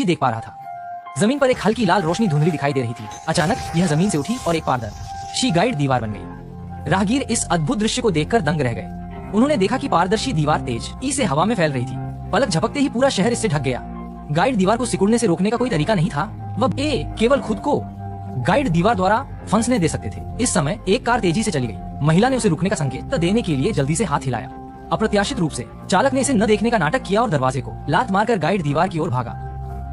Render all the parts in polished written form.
देख पा रहा था। जमीन पर एक हल्की लाल रोशनी धुंधली दिखाई दे रही थी। अचानक यह जमीन से उठी और एक पारदर्शी गाइड दीवार बन गई। राहगीर इस अद्भुत दृश्य को देखकर दंग रह गए। उन्होंने देखा कि पारदर्शी दीवार तेजी से हवा में फैल रही थी। पलक झपकते ही पूरा शहर इससे ढक गया। गाइड दीवार को सिकुड़ने से रोकने का कोई तरीका नहीं था। वह केवल खुद को गाइड दीवार द्वारा फंसने दे सकते थे। इस समय एक कार तेजी से चली गई। महिला ने उसे रुकने का संकेत देने के लिए जल्दी से हाथ हिलाया। अप्रत्याशित रूप से चालक ने इसे न देखने का नाटक किया और दरवाजे को लात मारकर गाइड दीवार की ओर भागा।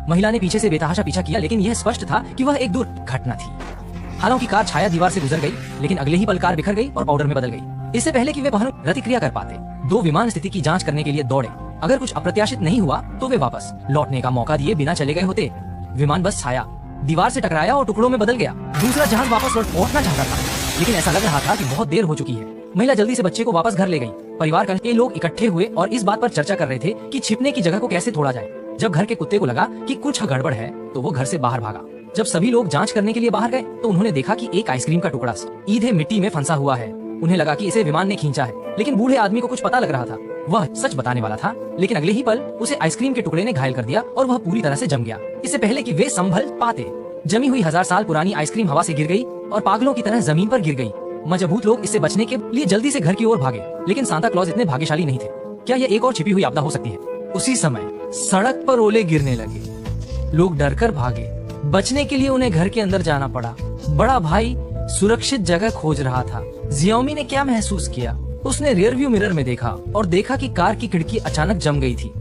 महिला ने पीछे से बेतहाशा पीछा किया, लेकिन यह स्पष्ट था कि वह एक दुर्घटना थी। हालांकि कार छाया दीवार से गुजर गई, लेकिन अगले ही पल कार बिखर गई और पाउडर में बदल गई। इससे पहले कि वे प्रतिक्रिया कर पाते, दो विमान स्थिति की जांच करने के लिए दौड़े। अगर कुछ अप्रत्याशित नहीं हुआ तो वे वापस लौटने का मौका दिए बिना चले गए होते। विमान बस छाया दीवार से टकराया और टुकड़ों में बदल गया। दूसरा जहाज वापस लौटना चाहता था, लेकिन ऐसा लग रहा था कि बहुत देर हो चुकी है। महिला जल्दी से बच्चे को वापस घर ले गई। परिवार के लोग इकट्ठे हुए और इस बात पर चर्चा कर रहे थे कि छिपने की जगह को कैसे तोड़ा जाए। जब घर के कुत्ते को लगा कि कुछ गड़बड़ है तो वो घर से बाहर भागा। जब सभी लोग जांच करने के लिए बाहर गए तो उन्होंने देखा कि एक आइसक्रीम का टुकड़ा सीधे मिट्टी में फंसा हुआ है। उन्हें लगा कि इसे विमान ने खींचा है, लेकिन बूढ़े आदमी को कुछ पता लग रहा था। वह सच बताने वाला था, लेकिन अगले ही पल उसे आइसक्रीम के टुकड़े ने घायल कर दिया और वह पूरी तरह से जम गया। इससे पहले कि वे संभल पाते, जमी हुई 1000 साल पुरानी आइसक्रीम हवा से गिर गई और पागलों की तरह जमीन पर गिर गई। मजबूत लोग इससे बचने के लिए जल्दी से घर की ओर भागे, लेकिन सांता क्लॉज इतने भाग्यशाली नहीं थे। क्या यह एक और छिपी हुई आपदा हो सकती है? उसी समय सड़क पर ओले गिरने लगे। लोग डरकर भागे। बचने के लिए उन्हें घर के अंदर जाना पड़ा। बड़ा भाई सुरक्षित जगह खोज रहा था। जियोमी ने क्या महसूस किया? उसने रियर व्यू मिरर में देखा और देखा कि कार की खिड़की अचानक जम गई थी।